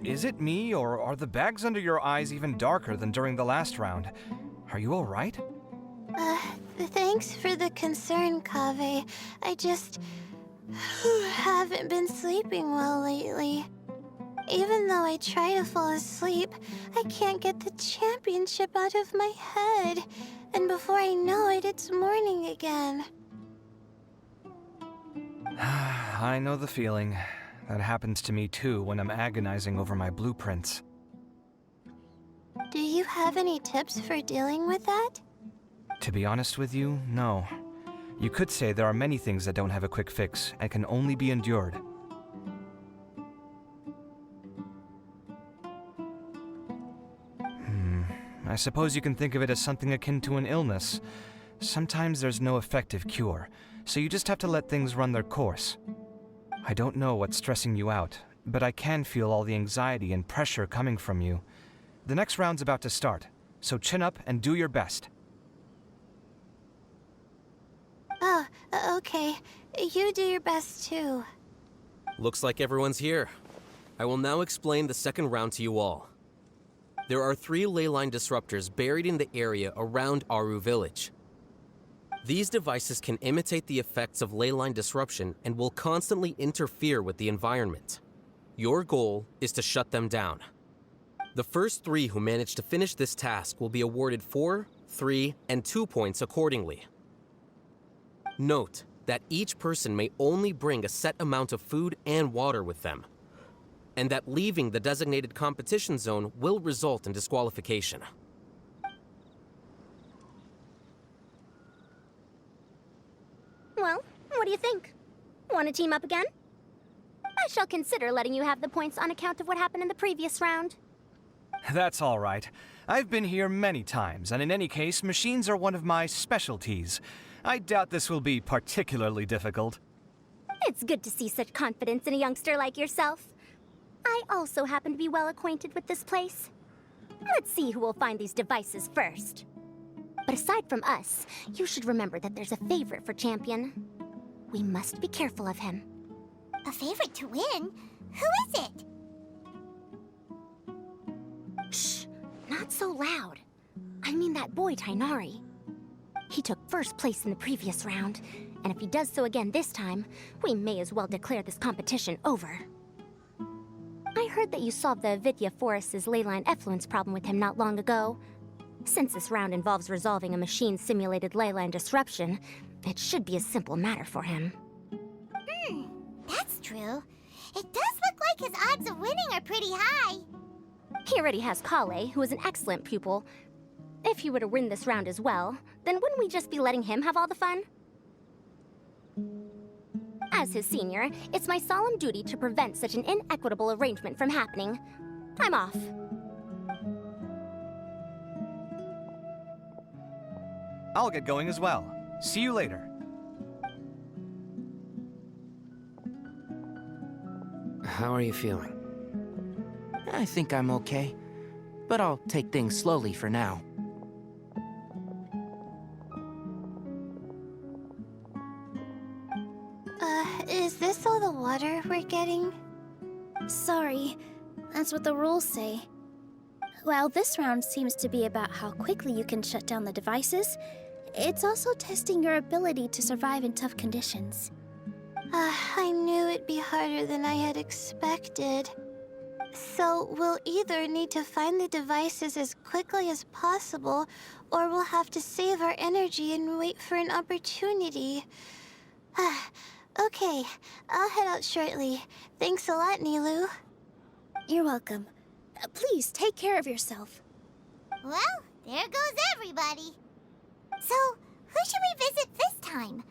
Is it me, or are the bags under your eyes even darker than during the last round? Are you alright? Thanks for the concern, Kaveh. I just haven't been sleeping well lately. Even though I try to fall asleep, I can't get the championship out of my head. And before I know it, it's morning again. I know the feeling. That happens to me too when I'm agonizing over my blueprints. Do you have any tips for dealing with that? To be honest with you, no. You could say there are many things that don't have a quick fix and can only be endured. I suppose you can think of it as something akin to an illness. Sometimes there's no effective cure, so you just have to let things run their course. I don't know what's stressing you out, but I can feel all the anxiety and pressure coming from you. The next round's about to start, so chin up and do your best. Oh, okay. You do your best too. Looks like everyone's here. I will now explain the second round to you all. There are 3 leyline disruptors buried in the area around Aru Village. These devices can imitate the effects of leyline disruption and will constantly interfere with the environment. Your goal is to shut them down. The first 3 who manage to finish this task will be awarded 4, 3, and 2 points accordingly. Note that each person may only bring a set amount of food and water with them, and that leaving the designated competition zone will result in disqualification. Well, what do you think? Want to team up again? I shall consider letting you have the points on account of what happened in the previous round. That's all right. I've been here many times, and in any case, machines are one of my specialties. I doubt this will be particularly difficult. It's good to see such confidence in a youngster like yourself. I also happen to be well acquainted with this place. Let's see who will find these devices first. But aside from us, you should remember that there's a favorite for Champion. We must be careful of him. A favorite to win? Who is it? Shh! Not so loud. I mean that boy, Tainari. He took first place in the previous round, and if he does so again this time, we may as well declare this competition over. I heard that you solved the Avidya Forest's leyline effluence problem with him not long ago. Since this round involves resolving a machine-simulated leyline disruption, it should be a simple matter for him. That's true. It does look like his odds of winning are pretty high. He already has Kale, who is an excellent pupil. If he were to win this round as well, then wouldn't we just be letting him have all the fun? As his senior, it's my solemn duty to prevent such an inequitable arrangement from happening. I'm off. I'll get going as well. See you later. How are you feeling? I think I'm okay, but I'll take things slowly for now. Is this all the water we're getting? Sorry, that's what the rules say. While this round seems to be about how quickly you can shut down the devices, it's also testing your ability to survive in tough conditions. I knew it'd be harder than I had expected. So we'll either need to find the devices as quickly as possible, or we'll have to save our energy and wait for an opportunity. Okay, I'll head out shortly. Thanks a lot, Nilu. You're welcome. Please take care of yourself. Well, there goes everybody. So, who should we visit this time?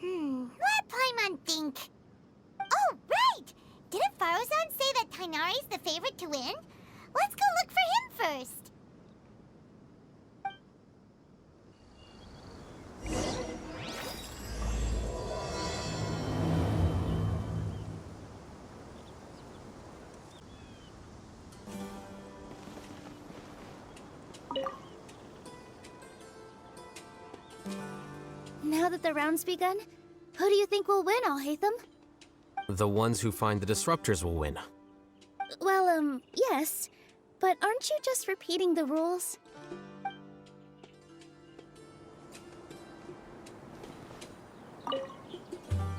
Let Paimon think. Oh, right! Didn't Faruzan say that Tainari's the favorite to win? Let's go look for him first. Now that the round's begun, who do you think will win, Alhaitham? The ones who find the disruptors will win. Well, yes. But aren't you just repeating the rules?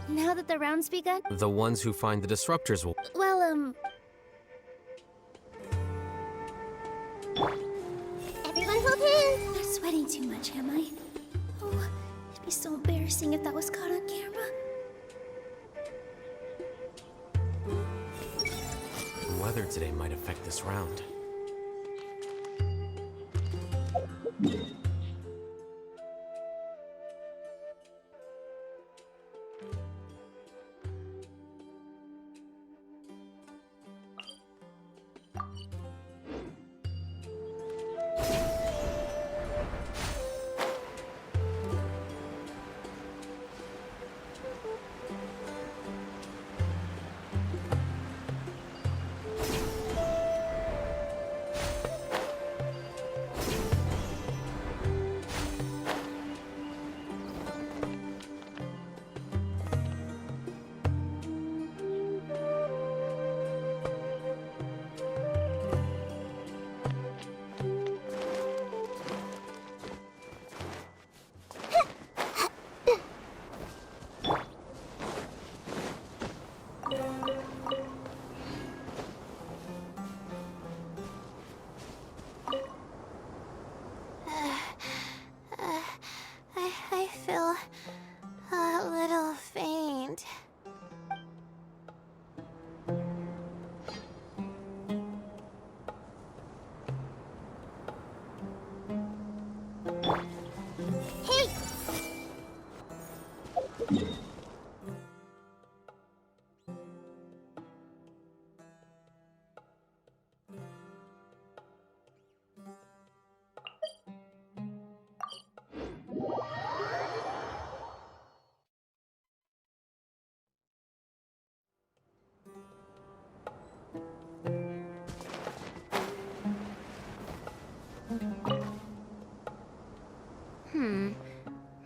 Now that the round's begun? The ones who find the disruptors will... Well, Everyone hold hands. I'm not sweating too much, am I? Oh, it'd be so embarrassing if that was caught on camera. The weather today might affect this round. I feel a little faint. Hey!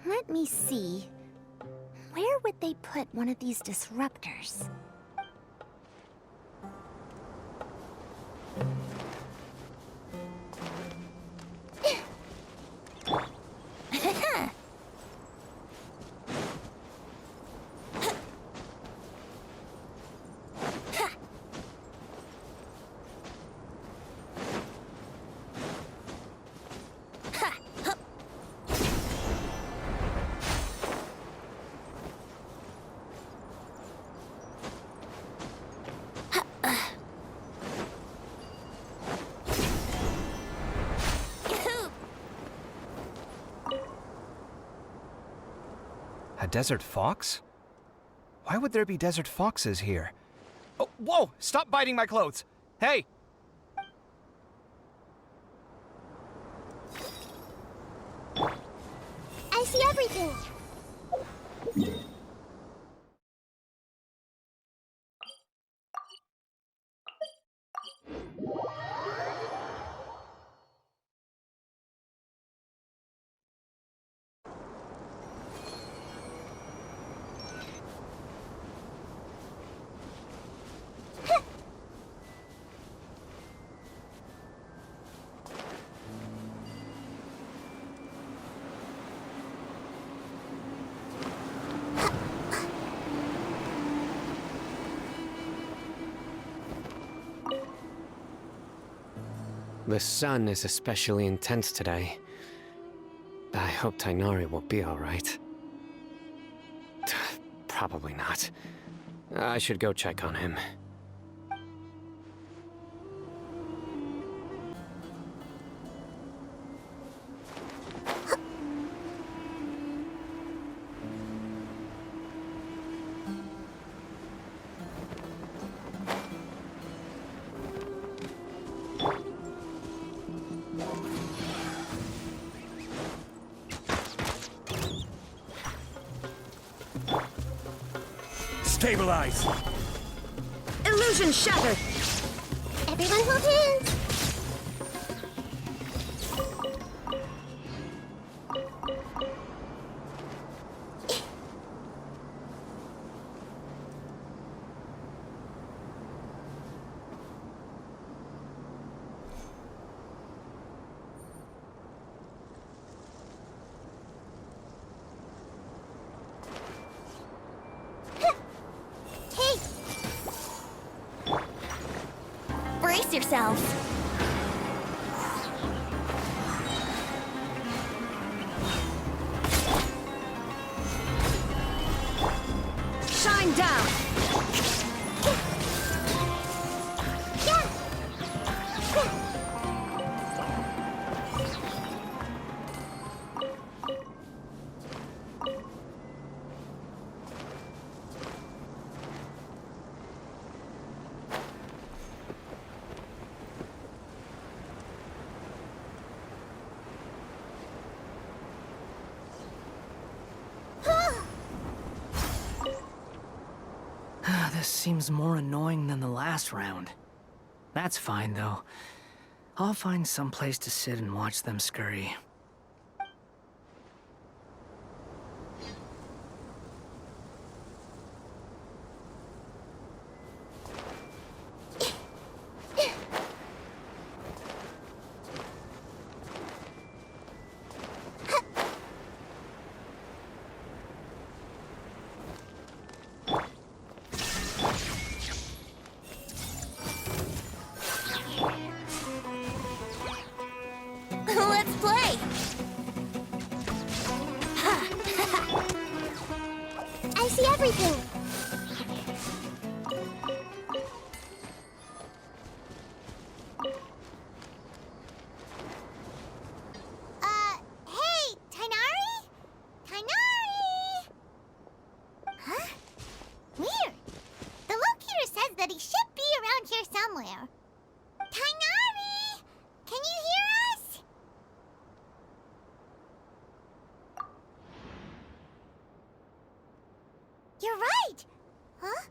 Let me see. Where would they put one of these disruptors? A desert fox? Why would there be desert foxes here? Oh, whoa! Stop biting my clothes! Hey! I see everything. The sun is especially intense today. I hope Tainari will be alright. Probably not. I should go check on him. Stabilize! Illusion shattered! Everyone hold hands! Brace yourselves. Shine down! This seems more annoying than the last round. That's fine, though. I'll find some place to sit and watch them scurry. Let's play! I see everything! Hey, Tainari? Tainari! Huh? Weird. The locator says that he should be around here somewhere. Tainari! Can you hear us? You're right! Huh?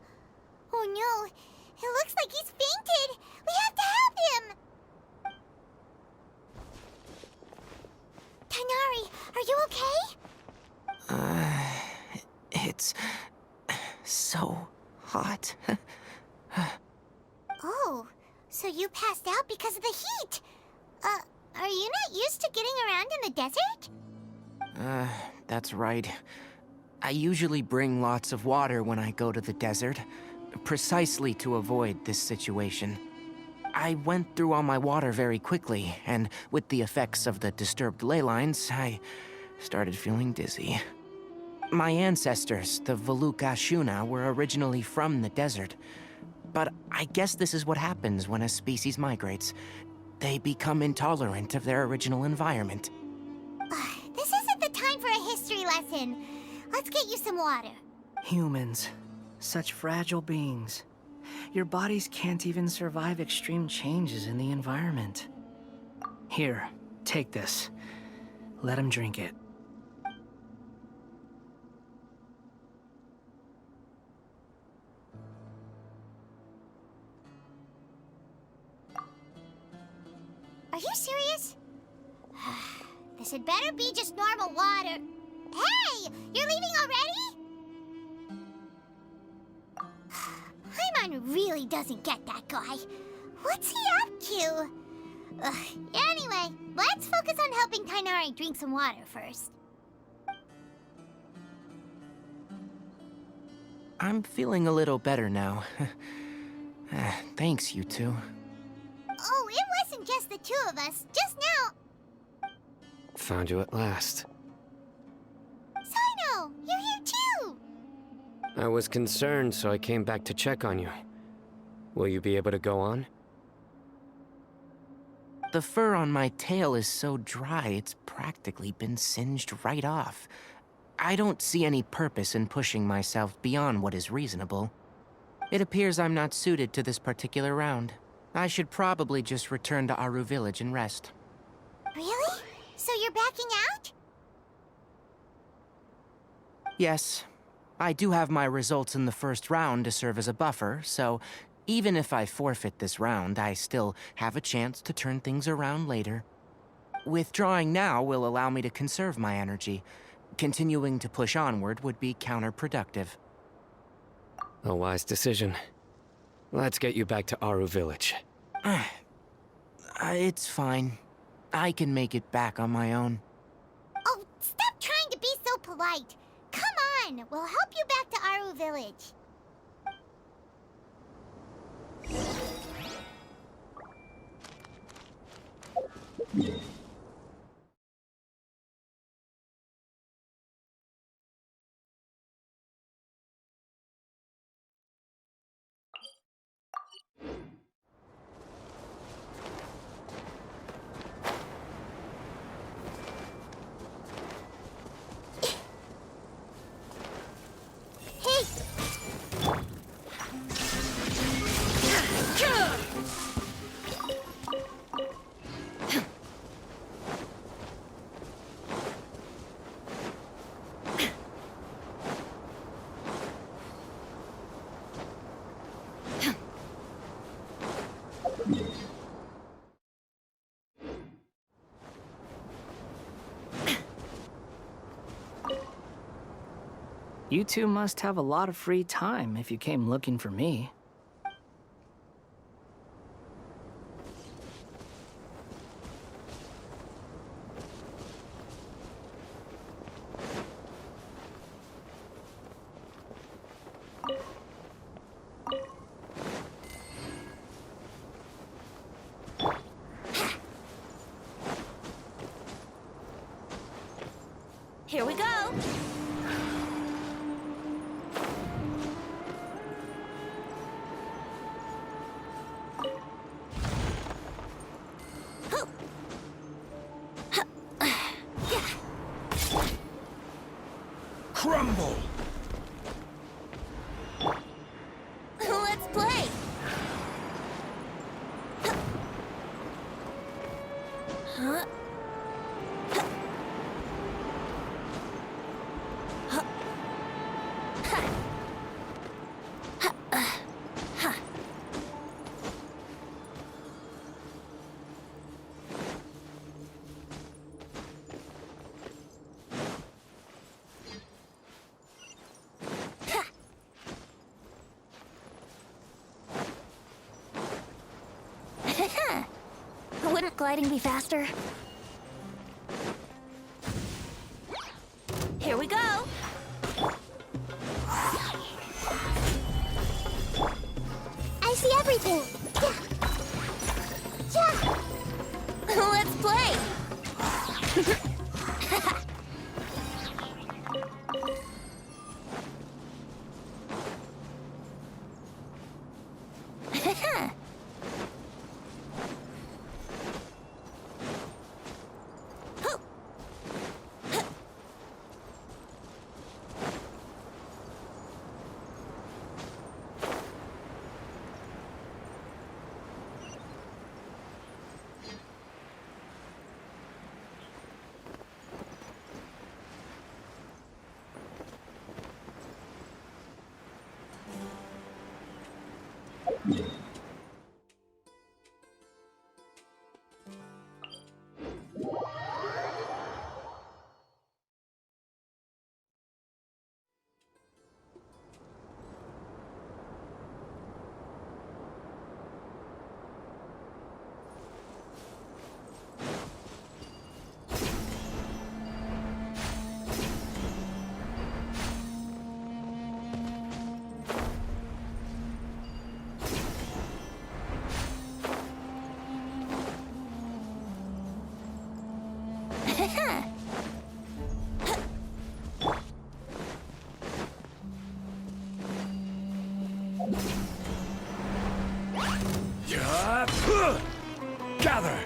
Oh no, it looks like he's fainted! We have to help him! Tainari, are you okay? It's so hot. Oh, so you passed out because of the heat? Are you not used to getting around in the desert? That's right. I usually bring lots of water when I go to the desert, precisely to avoid this situation. I went through all my water very quickly, and with the effects of the disturbed ley lines, I started feeling dizzy. My ancestors, the Veluka Shuna, were originally from the desert. But I guess this is what happens when a species migrates. They become intolerant of their original environment. This isn't the time for a history lesson. Let's get you some water. Humans. Such fragile beings. Your bodies can't even survive extreme changes in the environment. Here, take this. Let him drink it. Are you serious? This had better be just normal water. Hey! You're leaving already? Paimon really doesn't get that guy. What's he up to? Anyway, let's focus on helping Tainari drink some water first. I'm feeling a little better now. Thanks, you two. Oh, it wasn't just the two of us. Just now. Found you at last. Sino, you're here too. I was concerned, so I came back to check on you. Will you be able to go on? The fur on my tail is so dry, it's practically been singed right off. I don't see any purpose in pushing myself beyond what is reasonable. It appears I'm not suited to this particular round. I should probably just return to Aru Village and rest. Really? So you're backing out? Yes. I do have my results in the first round to serve as a buffer, so even if I forfeit this round, I still have a chance to turn things around later. Withdrawing now will allow me to conserve my energy. Continuing to push onward would be counterproductive. A wise decision. Let's get you back to Aru Village. It's fine. I can make it back on my own. Oh, stop trying to be so polite. Come on, we'll help you back to Aru Village. You two must have a lot of free time if you came looking for me. Here we go. Crumble! Let's play. Huh? Wouldn't gliding be faster? Here we go! I see everything. Yeah. Yeah. Let's play! Gather!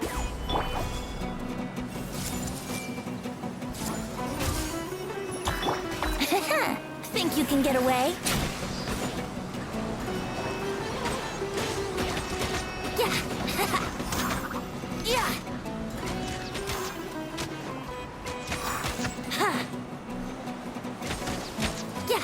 Think you can get away? Yeah. Yeah. Huh. Yeah.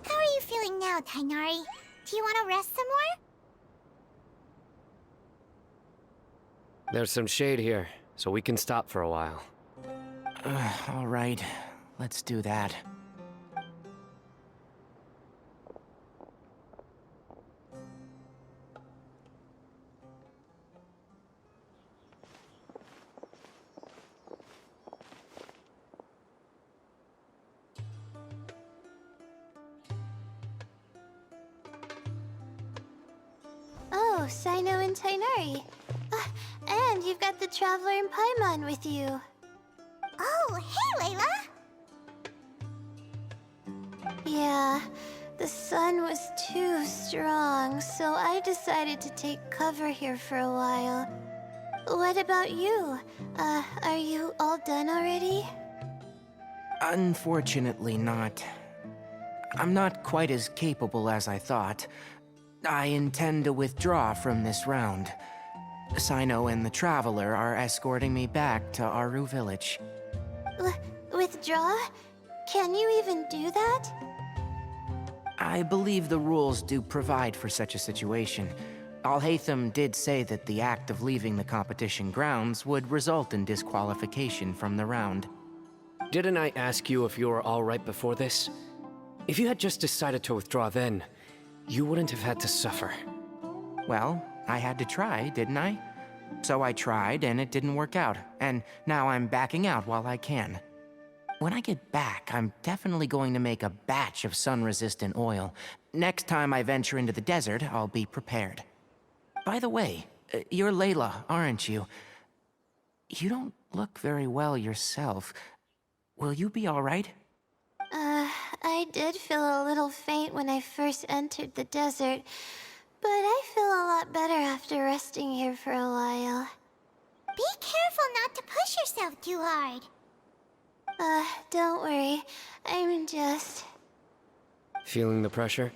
How are you feeling now, Tainari? Do you want to rest some more? There's some shade here, so we can stop for a while. All right, let's do that. Oh, Sino and Tainari. And you've got the Traveler and Paimon with you. Oh, hey, Layla! Yeah, the sun was too strong, so I decided to take cover here for a while. What about you? Are you all done already? Unfortunately not. I'm not quite as capable as I thought. I intend to withdraw from this round. Sino and the Traveler are escorting me back to Aru Village. Withdraw? Can you even do that? I believe the rules do provide for such a situation. Alhaitham did say that the act of leaving the competition grounds would result in disqualification from the round. Didn't I ask you if you were all right before this? If you had just decided to withdraw then, you wouldn't have had to suffer. Well, I had to try, didn't I? So I tried, and it didn't work out, and now I'm backing out while I can. When I get back, I'm definitely going to make a batch of sun-resistant oil. Next time I venture into the desert, I'll be prepared. By the way, you're Layla, aren't you? You don't look very well yourself. Will you be all right? I did feel a little faint when I first entered the desert, but I feel a lot better after resting here for a while. Be careful not to push yourself too hard. Don't worry. I'm just... Feeling the pressure?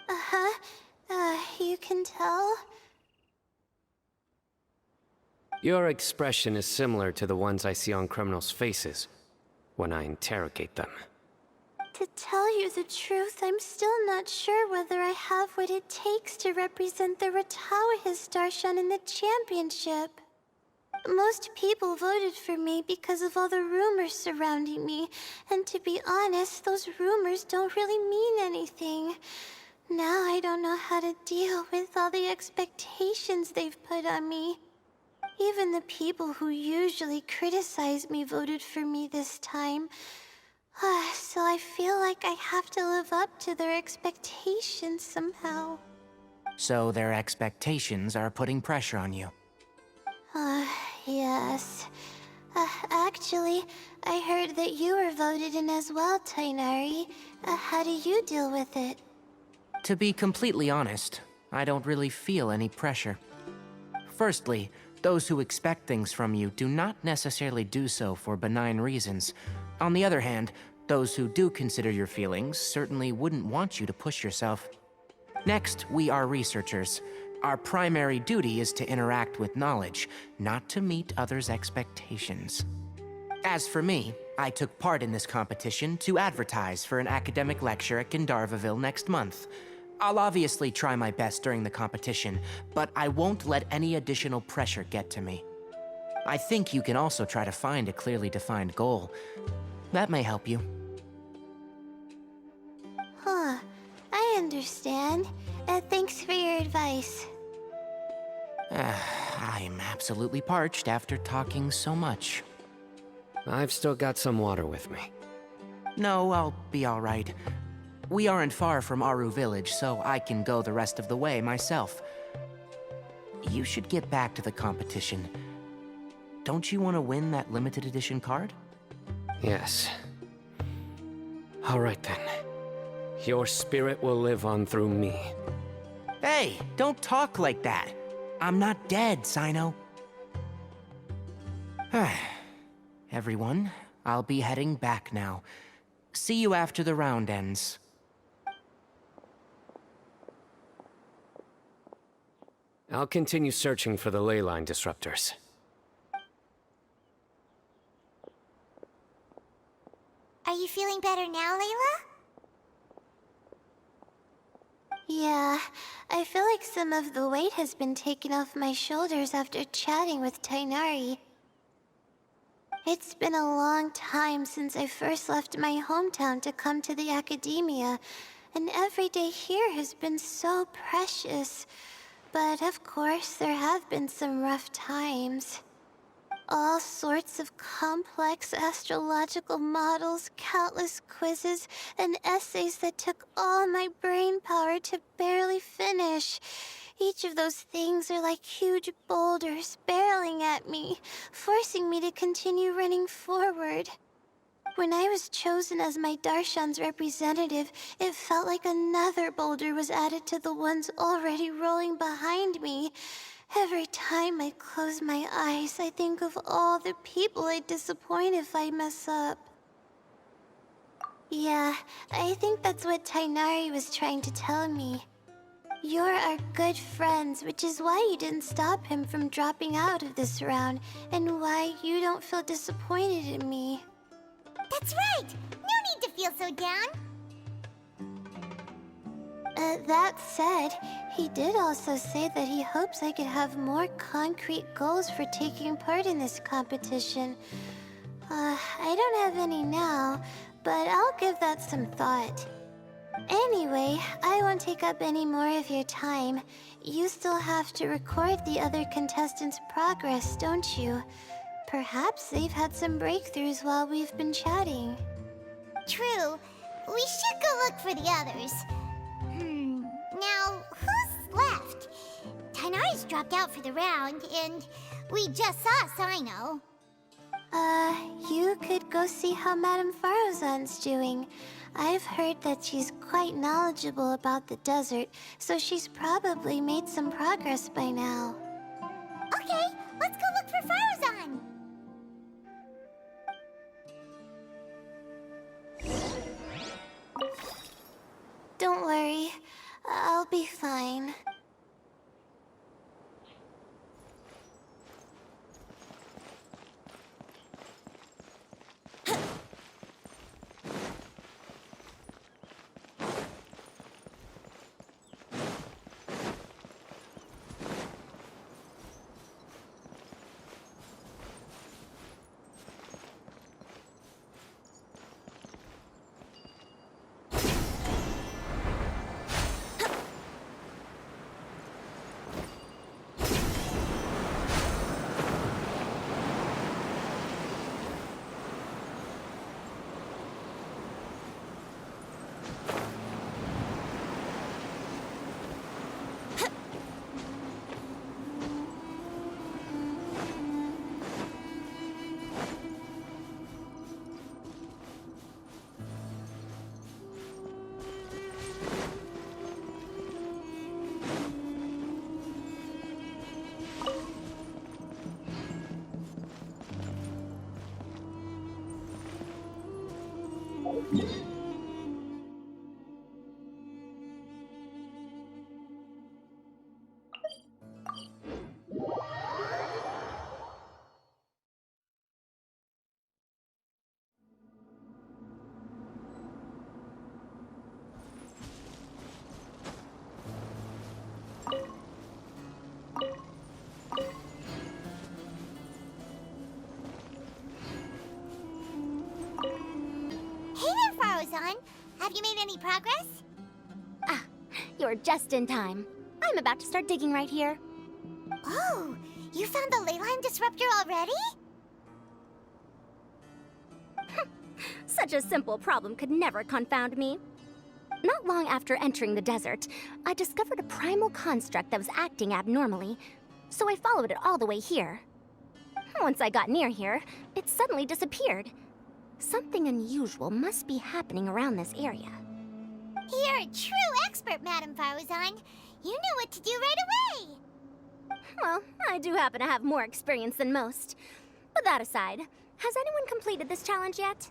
Uh-huh. You can tell? Your expression is similar to the ones I see on criminals' faces when I interrogate them. To tell you the truth, I'm still not sure whether I have what it takes to represent the Ratawa Interdashan in the championship. Most people voted for me because of all the rumors surrounding me, and to be honest, those rumors don't really mean anything. Now I don't know how to deal with all the expectations they've put on me. Even the people who usually criticize me voted for me this time. So I feel like I have to live up to their expectations somehow. So their expectations are putting pressure on you. Yes. Actually, I heard that you were voted in as well, Tainari. How do you deal with it? To be completely honest, I don't really feel any pressure. Firstly, those who expect things from you do not necessarily do so for benign reasons. On the other hand, those who do consider your feelings certainly wouldn't want you to push yourself. Next, we are researchers. Our primary duty is to interact with knowledge, not to meet others' expectations. As for me, I took part in this competition to advertise for an academic lecture at Gandharvaville next month. I'll obviously try my best during the competition, but I won't let any additional pressure get to me. I think you can also try to find a clearly defined goal. That may help you. Huh. I understand. Thanks for your advice. I'm absolutely parched after talking so much. I've still got some water with me. No, I'll be all right. We aren't far from Aru Village, so I can go the rest of the way myself. You should get back to the competition. Don't you want to win that limited edition card? Yes. All right then. Your spirit will live on through me. Hey, don't talk like that. I'm not dead, Sino. Everyone, I'll be heading back now. See you after the round ends. I'll continue searching for the ley line disruptors. Are you feeling better now, Layla? Yeah, I feel like some of the weight has been taken off my shoulders after chatting with Tainari. It's been a long time since I first left my hometown to come to the academia, and every day here has been so precious. But of course, there have been some rough times. All sorts of complex astrological models, countless quizzes, and essays that took all my brain power to barely finish. Each of those things are like huge boulders barreling at me, forcing me to continue running forward. When I was chosen as my Darshan's representative, it felt like another boulder was added to the ones already rolling behind me. Every time I close my eyes, I think of all the people I'd disappoint if I mess up. Yeah, I think that's what Tainari was trying to tell me. You're our good friends, which is why you didn't stop him from dropping out of this round, and why you don't feel disappointed in me. That's right! No need to feel so down! That said, he did also say that he hopes I could have more concrete goals for taking part in this competition. I don't have any now, but I'll give that some thought. Anyway, I won't take up any more of your time. You still have to record the other contestants' progress, don't you? Perhaps they've had some breakthroughs while we've been chatting. True. We should go look for the others. Now, who's left? Tainari's dropped out for the round, and we just saw Sino. You could go see how Madame Farozan's doing. I've heard that she's quite knowledgeable about the desert, so she's probably made some progress by now. Okay, let's go look for Farozan! Don't worry, I'll be fine. Have you made any progress? Ah, you're just in time. I'm about to start digging right here. Oh, you found the leyline disruptor already? Such a simple problem could never confound me. Not long after entering the desert, I discovered a primal construct that was acting abnormally, so I followed it all the way here. Once I got near here, it suddenly disappeared. Something unusual must be happening around this area. You're a true expert, Madame Faruzan. You knew what to do right away. Well, I do happen to have more experience than most. But that aside, has anyone completed this challenge yet?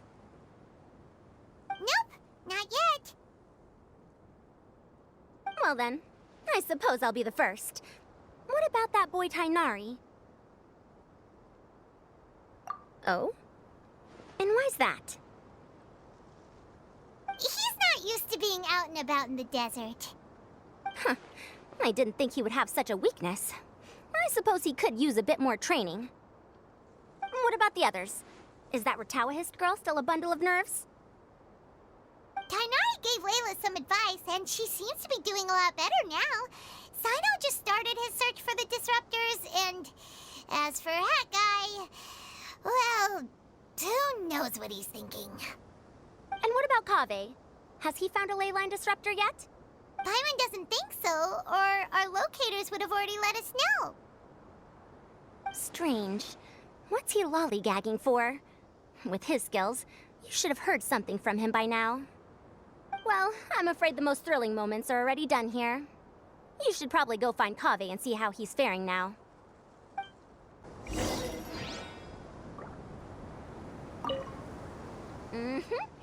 Nope, not yet. Well then, I suppose I'll be the first. What about that boy Tainari? Oh? And why's that? He's not used to being out and about in the desert. Huh. I didn't think he would have such a weakness. I suppose he could use a bit more training. What about the others? Is that Ratawahist girl still a bundle of nerves? Tainari gave Layla some advice, and she seems to be doing a lot better now. Sino just started his search for the disruptors, and as for Hat Guy, well, who knows what he's thinking. And what about Kaveh? Has he found a leyline disruptor yet? Paimon doesn't think so, or our locators would have already let us know. Strange. What's he lollygagging for? With his skills, you should have heard something from him by now. Well, I'm afraid the most thrilling moments are already done here. You should probably go find Kaveh and see how he's faring now.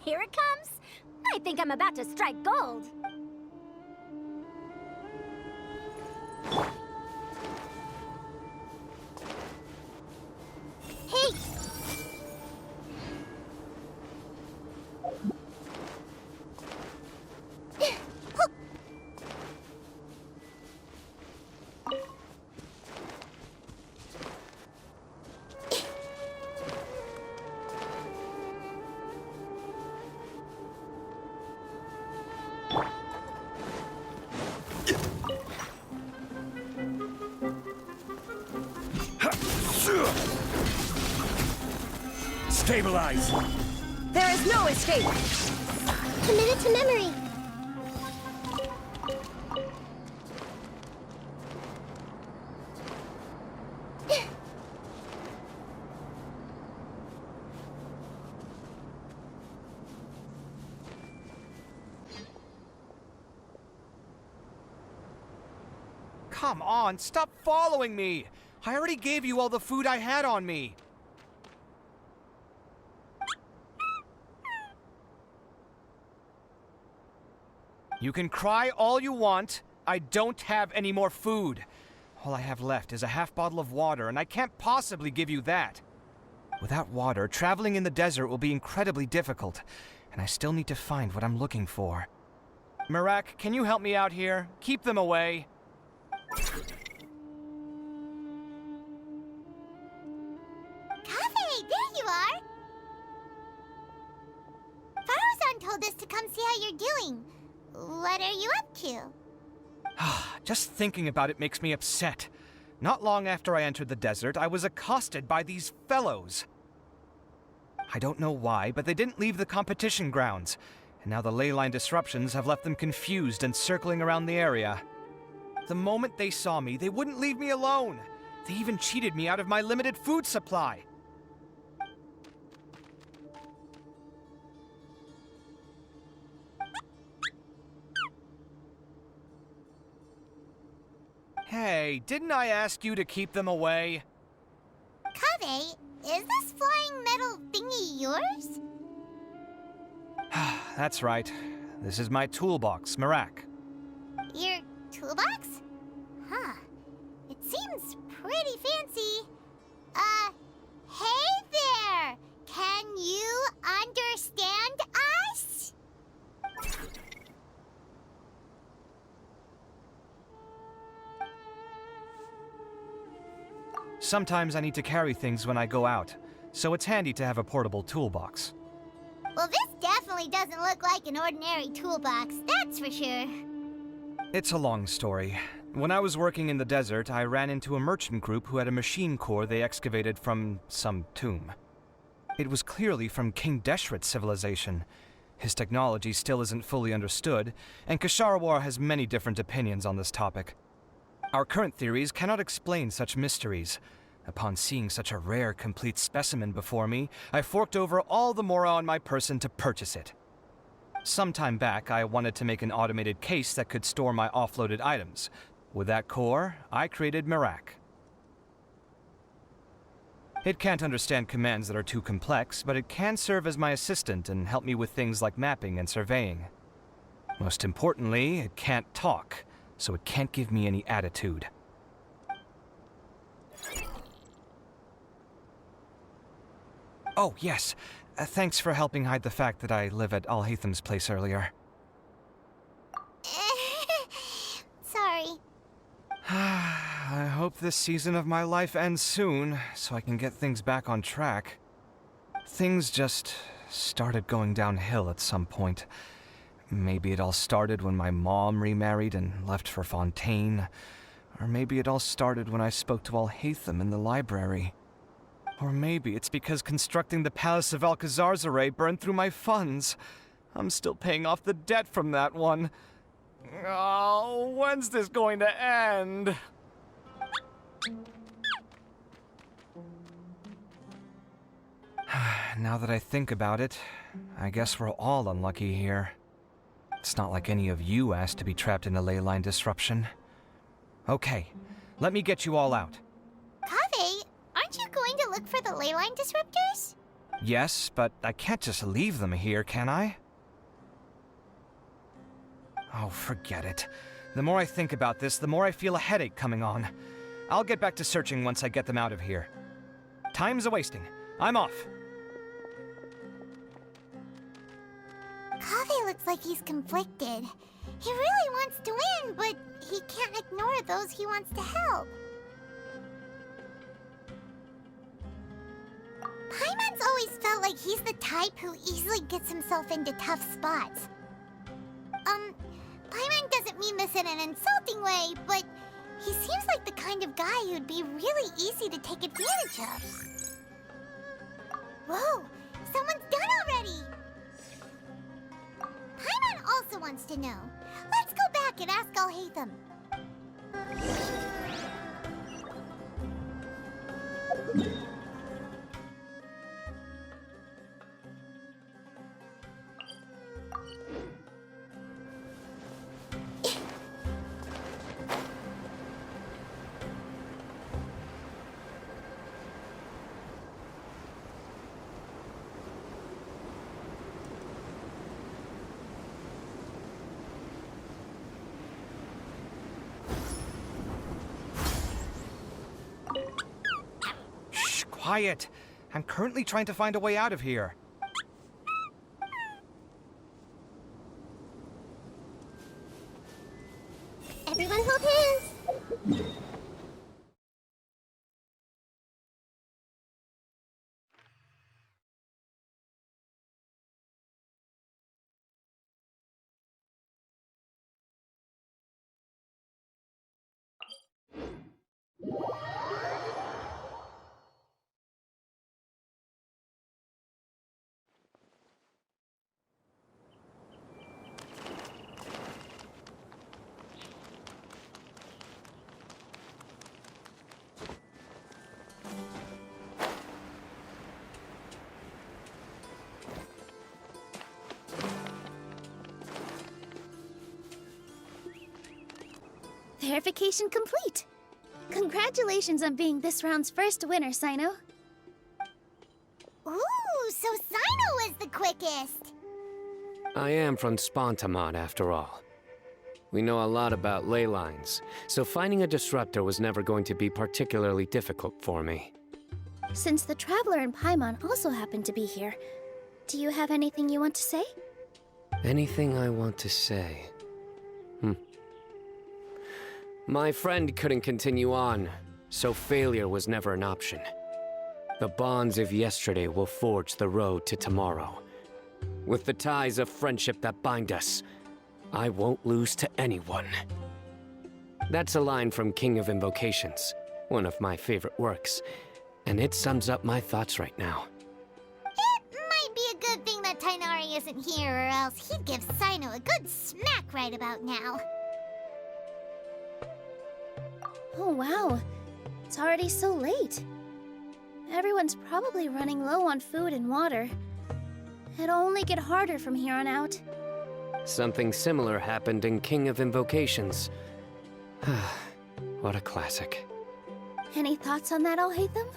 Here it comes. I think I'm about to strike gold. Hey! Stabilize! There is no escape! Committed to memory. Come on, stop following me! I already gave you all the food I had on me. You can cry all you want. I don't have any more food. All I have left is a half bottle of water, and I can't possibly give you that. Without water, traveling in the desert will be incredibly difficult, and I still need to find what I'm looking for. Marak, can you help me out here? Keep them away. Kaveh, there you are! Faruzan told us to come see how you're doing. What are you up to? Just thinking about it makes me upset. Not long after I entered the desert, I was accosted by these fellows. I don't know why, but they didn't leave the competition grounds, and now the leyline disruptions have left them confused and circling around the area. The moment they saw me, they wouldn't leave me alone. They even cheated me out of my limited food supply. Hey, didn't I ask you to keep them away? Kaveh, is this flying metal thingy yours? That's right. This is my toolbox, Marak. Your toolbox? Huh. It seems pretty fancy. Hey there! Can you understand us? Sometimes I need to carry things when I go out, so it's handy to have a portable toolbox. Well, this definitely definitely doesn't look like an ordinary toolbox, that's for sure. It's a long story. When I was working in the desert, I ran into a merchant group who had a machine core they excavated from some tomb. It was clearly from King Deshret's civilization. His technology still isn't fully understood, and Kasharawar has many different opinions on this topic. Our current theories cannot explain such mysteries. Upon seeing such a rare, complete specimen before me, I forked over all the mora on my person to purchase it. Some time back, I wanted to make an automated case that could store my offloaded items. With that core, I created Mirak. It can't understand commands that are too complex, but it can serve as my assistant and help me with things like mapping and surveying. Most importantly, it can't talk, so it can't give me any attitude. Oh, yes. Thanks for helping hide the fact that I live at Alhatham's place earlier. Sorry. I hope this season of my life ends soon, so I can get things back on track. Things just started going downhill at some point. Maybe it all started when my mom remarried and left for Fontaine. Or maybe it all started when I spoke to Alhatham in the library. Or maybe it's because constructing the Palace of Alcazarzaray burned through my funds. I'm still paying off the debt from that one. Oh, when's this going to end? Now that I think about it, I guess we're all unlucky here. It's not like any of you asked to be trapped in a ley line disruption. Okay, let me get you all out. Kaveh, aren't you going to look for the ley line disruptors? Yes, but I can't just leave them here, can I? Oh, forget it. The more I think about this, the more I feel a headache coming on. I'll get back to searching once I get them out of here. Time's a-wasting. I'm off. Kaveh looks like he's conflicted. He really wants to win, but he can't ignore those he wants to help. Paimon's always felt like he's the type who easily gets himself into tough spots. Paimon doesn't mean this in an insulting way, but he seems like the kind of guy who'd be really easy to take advantage of. Whoa, someone's done already! Paimon also wants to know. Let's go back and ask Alhatham. Quiet! I'm currently trying to find a way out of here. Everyone hold hands! Verification complete! Congratulations on being this round's first winner, Sino. Ooh, so Sino was the quickest! I am from Spontamod, after all. We know a lot about ley lines, so finding a disruptor was never going to be particularly difficult for me. Since the Traveler and Paimon also happen to be here, do you have anything you want to say? Anything I want to say? My friend couldn't continue on, so failure was never an option. The bonds of yesterday will forge the road to tomorrow. With the ties of friendship that bind us, I won't lose to anyone. That's a line from King of Invocations, one of my favorite works, and it sums up my thoughts right now. It might be a good thing that Tainari isn't here, or else he'd give Sino a good smack right about now. Oh wow, it's already so late. Everyone's probably running low on food and water. It'll only get harder from here on out. Something similar happened in King of Invocations. What a classic. Any thoughts on that, Alhaitham?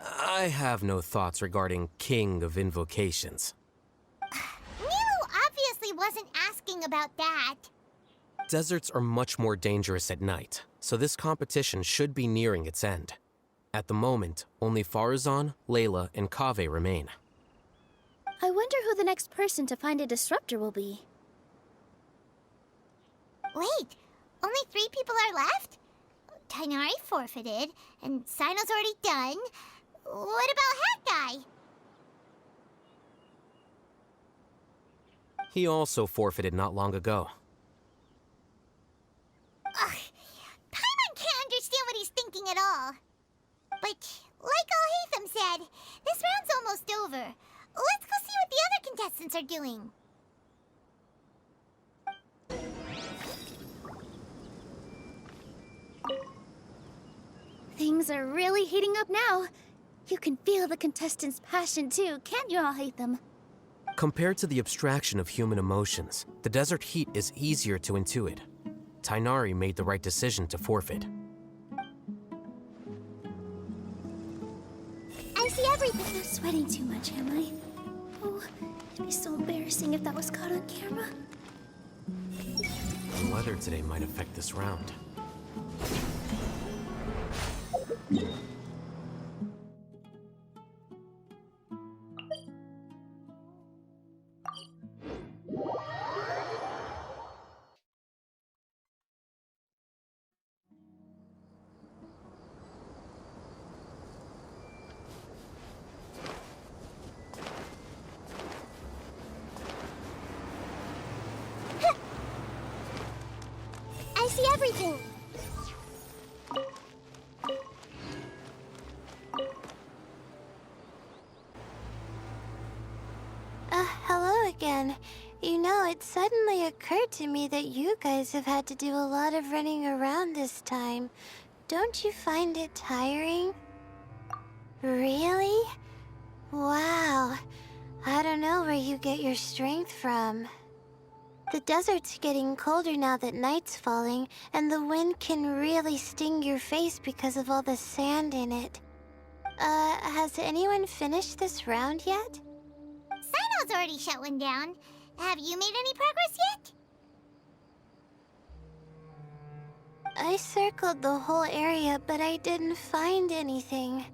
I have no thoughts regarding King of Invocations. Nilo obviously wasn't asking about that. Deserts are much more dangerous at night, so this competition should be nearing its end. At the moment, only Farazan, Layla, and Kaveh remain. I wonder who the next person to find a disruptor will be. Wait, only 3 people are left? Tainari forfeited, and Sino's already done. What about Hat Guy? He also forfeited not long ago. Ugh, Paimon can't understand what he's thinking at all. But, like Alhaitham said, this round's almost over. Let's go see what the other contestants are doing. Things are really heating up now. You can feel the contestants' passion too, can't you, Alhaitham? Compared to the abstraction of human emotions, the desert heat is easier to intuit. Tainari made the right decision to forfeit. I see everything. I'm not sweating too much, am I? Oh, it'd be so embarrassing if that was caught on camera. The weather today might affect this round. I see everything. Hello again. You know, it suddenly occurred to me that you guys have had to do a lot of running around this time. Don't you find it tiring? Really? Wow. I don't know where you get your strength from. The desert's getting colder now that night's falling, and the wind can really sting your face because of all the sand in it. Has anyone finished this round yet? Sino's already shut one down. Have you made any progress yet? I circled the whole area, but I didn't find anything.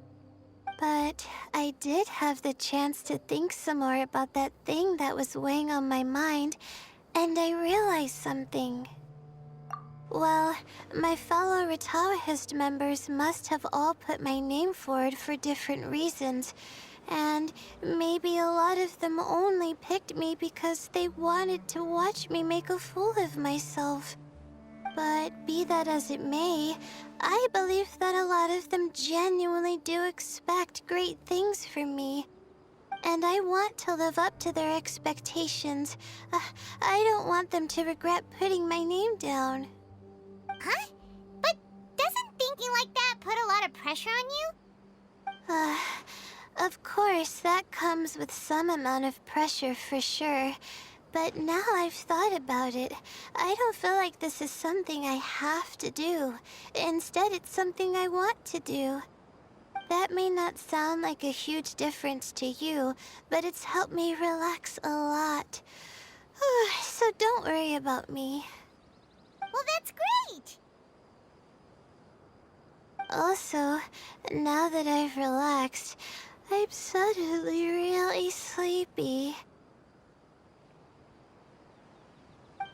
But I did have the chance to think some more about that thing that was weighing on my mind, and I realized something. Well, my fellow Rataohist members must have all put my name forward for different reasons, and maybe a lot of them only picked me because they wanted to watch me make a fool of myself. But be that as it may, I believe that a lot of them genuinely do expect great things from me. And I want to live up to their expectations. I don't want them to regret putting my name down. Huh? But doesn't thinking like that put a lot of pressure on you? Of course, that comes with some amount of pressure for sure. But now I've thought about it, I don't feel like this is something I have to do. Instead, it's something I want to do. That may not sound like a huge difference to you, but it's helped me relax a lot. So don't worry about me. Well, that's great! Also, now that I've relaxed, I'm suddenly really sleepy.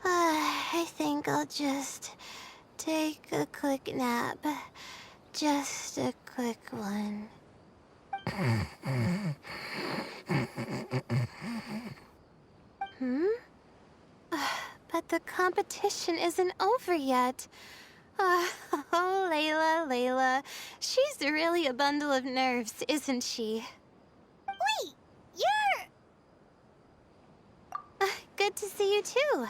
I think I'll just take a quick nap. Just a quick one. But the competition isn't over yet. Oh, Layla. She's really a bundle of nerves, isn't she? Wait, you're... Good to see you too.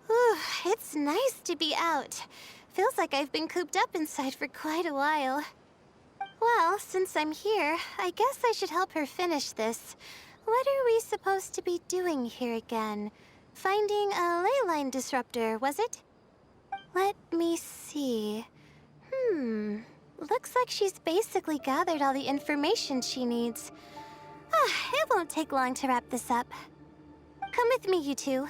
Whew, it's nice to be out. Feels like I've been cooped up inside for quite a while. Well, since I'm here, I guess I should help her finish this. What are we supposed to be doing here again? Finding a ley line disruptor, was it? Let me see. Looks like she's basically gathered all the information she needs. It won't take long to wrap this up. Come with me, you two.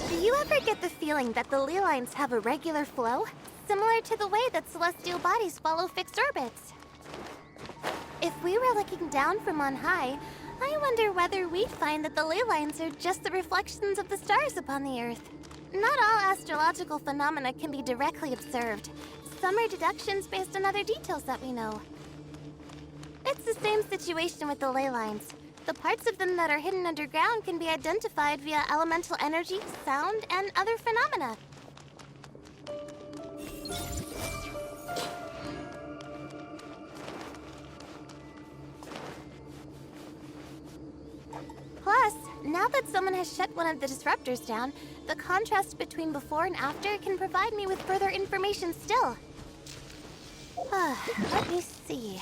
Do you ever get the feeling that the ley lines have a regular flow? Similar to the way that celestial bodies follow fixed orbits? If we were looking down from on high, I wonder whether we'd find that the ley lines are just the reflections of the stars upon the Earth. Not all astrological phenomena can be directly observed. Some are deductions based on other details that we know. It's the same situation with the ley lines. The parts of them that are hidden underground can be identified via elemental energy, sound, and other phenomena. Plus, now that someone has shut one of the disruptors down, the contrast between before and after can provide me with further information still. Let me see.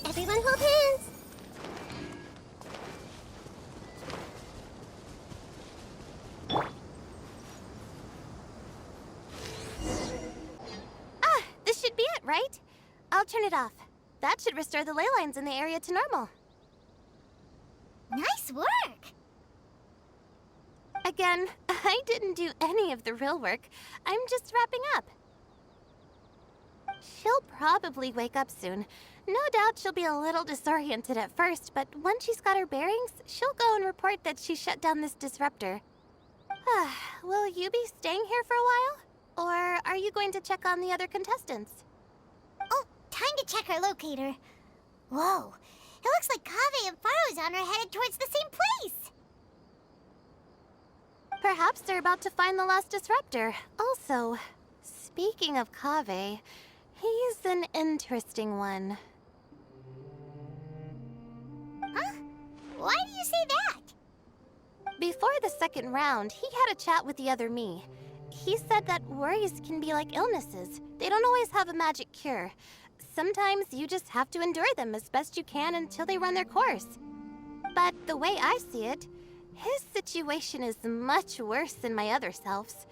Everyone hold hands! This should be it, right? I'll turn it off. That should restore the ley lines in the area to normal. Nice work! Again, I didn't do any of the real work. I'm just wrapping up. She'll probably wake up soon. No doubt she'll be a little disoriented at first, but once she's got her bearings, she'll go and report that she shut down this disruptor. Will you be staying here for a while? Or are you going to check on the other contestants? Oh, time to check our locator. Whoa, it looks like Kaveh and Farozan are headed towards the same place. Perhaps they're about to find the last disruptor. Also, speaking of Kaveh, he's an interesting one. Huh? Why do you say that? Before the second round, he had a chat with the other me. He said that worries can be like illnesses. They don't always have a magic cure. Sometimes you just have to endure them as best you can until they run their course. But the way I see it, his situation is much worse than my other self's.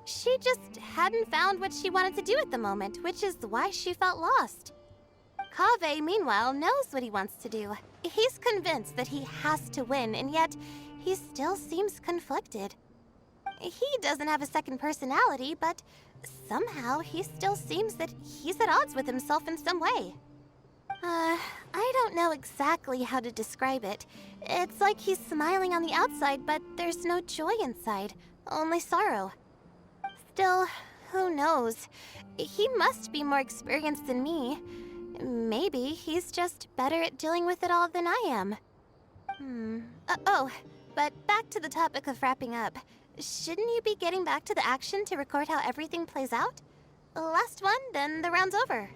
She just hadn't found what she wanted to do at the moment, which is why she felt lost. Kaveh, meanwhile, knows what he wants to do. He's convinced that he has to win, and yet he still seems conflicted. He doesn't have a second personality, but somehow he still seems that he's at odds with himself in some way. I don't know exactly how to describe it. It's like he's smiling on the outside, but there's no joy inside, only sorrow. Still, who knows? He must be more experienced than me. Maybe he's just better at dealing with it all than I am. But back to the topic of wrapping up. Shouldn't you be getting back to the action to record how everything plays out? Last one, then the round's over.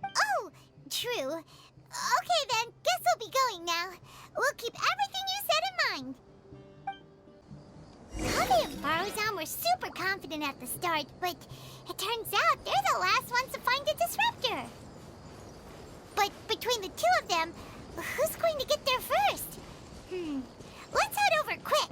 Oh, true. Okay then, guess we'll be going now. We'll keep everything you said in mind. Kaveh and Farozan were super confident confident at the start, but it turns out they're the last ones to find a disruptor. But between the two of them, who's going to get there first? Let's head over quick.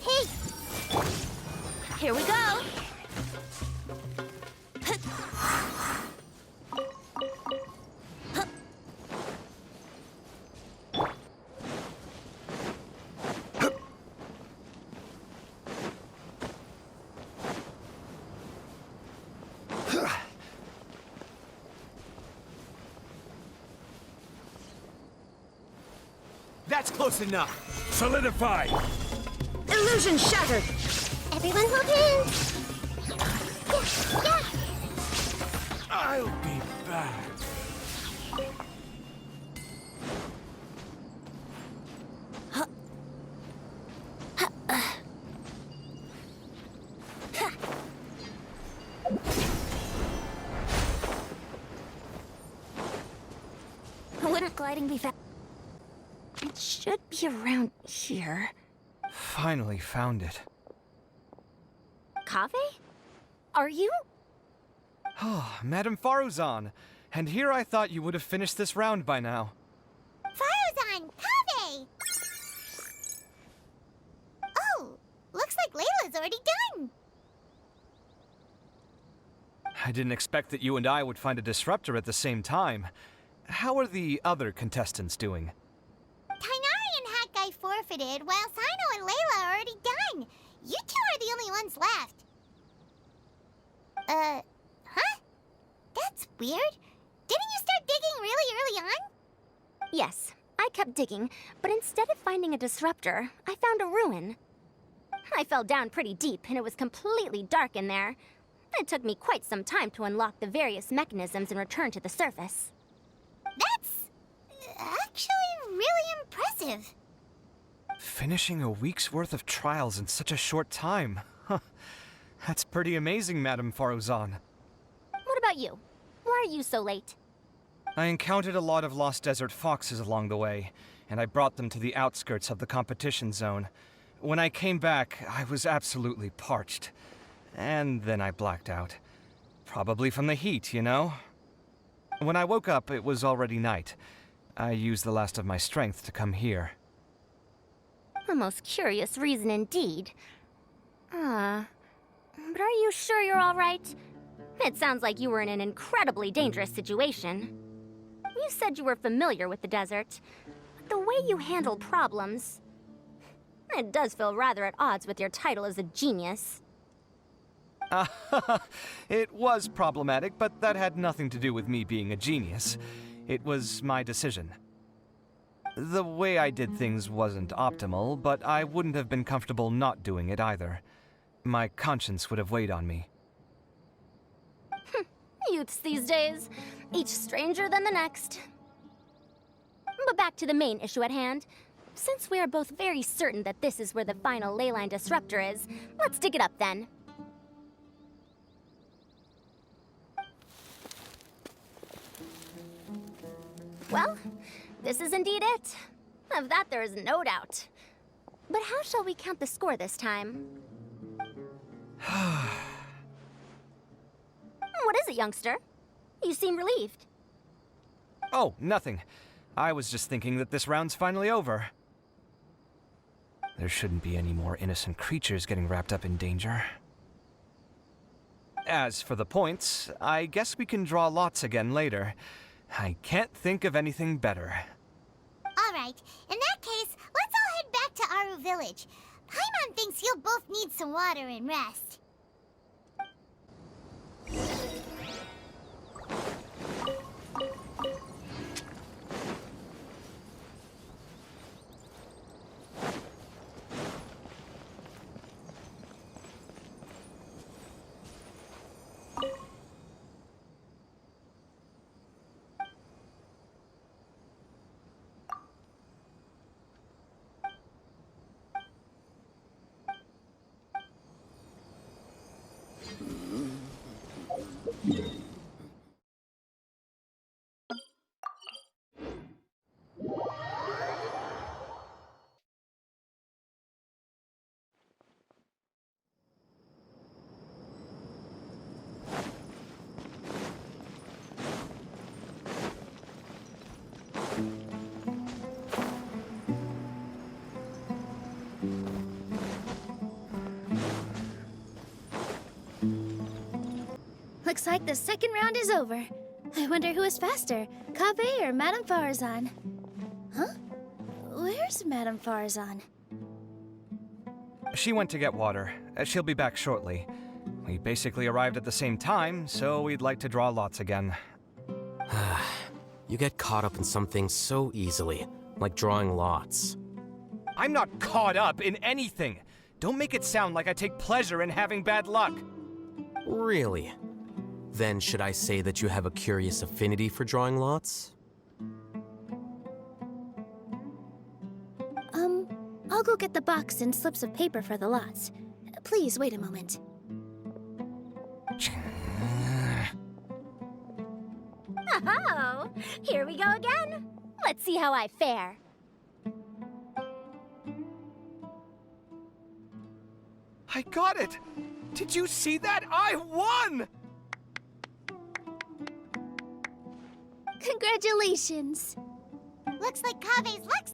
Hey! Here we go! That's close enough. Solidify. Illusion shattered. Everyone hold hands! Yeah! I'll be back. Wouldn't gliding be fast? It should be around here. Finally found it. Kaveh? Are you? Oh, Madame Faruzan. And here I thought you would have finished this round by now. Faruzan! Kaveh! Oh, looks like Layla's already done. I didn't expect that you and I would find a disruptor at the same time. How are the other contestants doing? Tainari and Hat Guy forfeited, while Sino and Layla are already done. You two are the only ones left. Huh? That's weird. Didn't you start digging really early on? Yes, I kept digging, but instead of finding a disruptor, I found a ruin. I fell down pretty deep, and it was completely dark in there. It took me quite some time to unlock the various mechanisms and return to the surface. That's actually really impressive. Finishing a week's worth of trials in such a short time. Huh. That's pretty amazing, Madame Faruzan. What about you? Why are you so late? I encountered a lot of lost desert foxes along the way, and I brought them to the outskirts of the competition zone. When I came back, I was absolutely parched. And then I blacked out. Probably from the heat, you know? When I woke up, it was already night. I used the last of my strength to come here. A most curious reason indeed. But are you sure you're all right? It sounds like you were in an incredibly dangerous situation. You said you were familiar with the desert. But the way you handle problems... It does feel rather at odds with your title as a genius. It was problematic, but that had nothing to do with me being a genius. It was my decision. The way I did things wasn't optimal, but I wouldn't have been comfortable not doing it either. My conscience would have weighed on me. Youths these days, each stranger than the next. But back to the main issue at hand. Since we are both very certain that this is where the final leyline disruptor is, let's dig it up then. Well, this is indeed it. Of that there is no doubt. But how shall we count the score this time? What is it, youngster? You seem relieved. Oh, nothing. I was just thinking that this round's finally over. There shouldn't be any more innocent creatures getting wrapped up in danger. As for the points, I guess we can draw lots again later. I can't think of anything better. All right, in that case, let's all head back to Aru Village. Paimon thinks you'll both need some water and rest. Looks like the second round is over. I wonder who is faster, Kaveh or Madame Farazan? Huh? Where's Madame Farazan? She went to get water. She'll be back shortly. We basically arrived at the same time, so we'd like to draw lots again. You get caught up in some things so easily, like drawing lots. I'm not caught up in anything. Don't make it sound like I take pleasure in having bad luck. Really? Then should I say that you have a curious affinity for drawing lots? I'll go get the box and slips of paper for the lots. Please wait a moment. Oh, here we go again. Let's see how I fare. I got it! Did you see that? I won! Congratulations! Looks like Kaveh's luck's...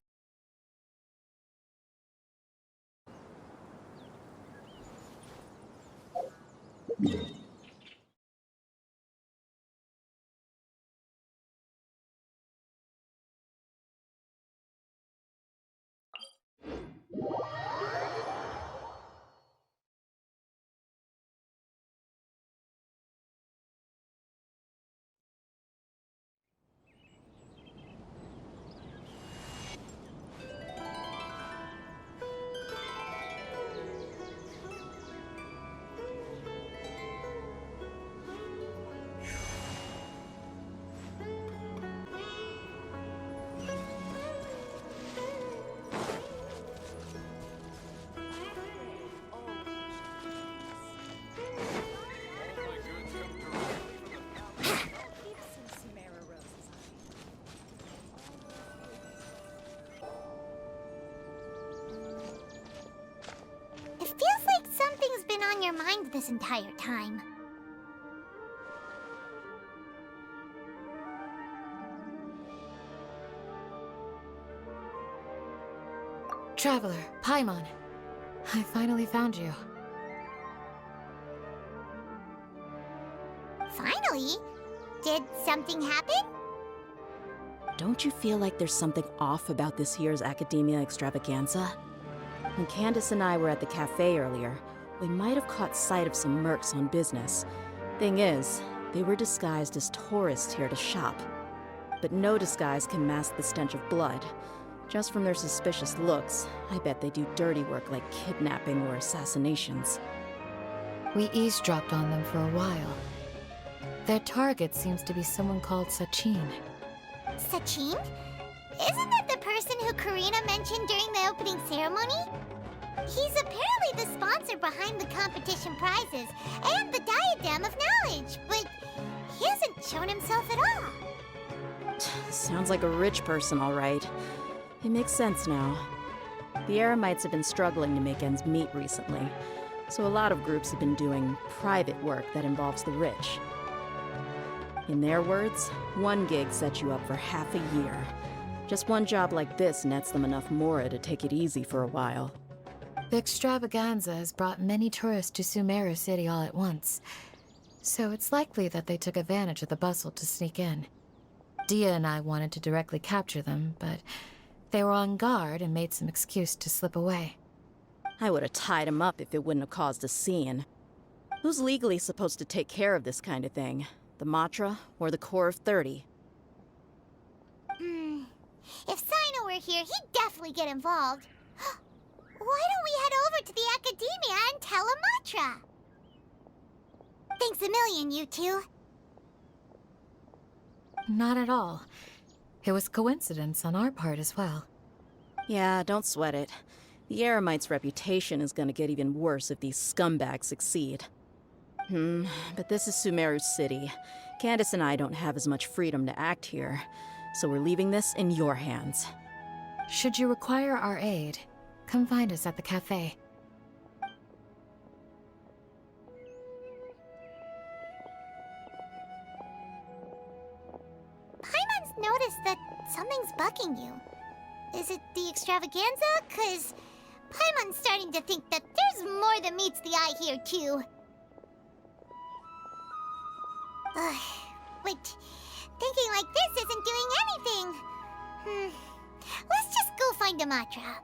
It feels like something's been on your mind this entire time. Traveler, Paimon. I finally found you. Finally? Did something happen? Don't you feel like there's something off about this year's Academia Extravaganza? When Candace and I were at the cafe earlier, we might have caught sight of some mercs on business. Thing is, they were disguised as tourists here to shop. But no disguise can mask the stench of blood. Just from their suspicious looks, I bet they do dirty work like kidnapping or assassinations. We eavesdropped on them for a while. Their target seems to be someone called Sachin. Sachin? Isn't that the person who Karina mentioned during the opening ceremony? He's apparently the sponsor behind the competition prizes and the Diadem of Knowledge, but he hasn't shown himself at all. Sounds like a rich person, all right. It makes sense now. The Eremites have been struggling to make ends meet recently, so a lot of groups have been doing private work that involves the rich. In their words, one gig sets you up for half a year. Just one job like this nets them enough mora to take it easy for a while. The extravaganza has brought many tourists to Sumeru City all at once, so it's likely that they took advantage of the bustle to sneak in. Dia and I wanted to directly capture them, but they were on guard and made some excuse to slip away. I would have tied him up if it wouldn't have caused a scene. Who's legally supposed to take care of this kind of thing? The Matra or the Corps of 30? If Sino were here, he'd definitely get involved. Why don't we head over to the Academia and tell Amatra? Thanks a million, you two. Not at all. It was coincidence on our part as well. Yeah, don't sweat it. The Eremites' reputation is gonna get even worse if these scumbags succeed. But this is Sumeru City. Candace and I don't have as much freedom to act here. so we're leaving this in your hands. Should you require our aid, come find us at the cafe. Paimon's noticed that something's bugging you. Is it the extravaganza? 'Cause Paimon's starting to think that there's more than meets the eye here, too. Wait, thinking like this isn't doing anything. Let's just go find a mantra.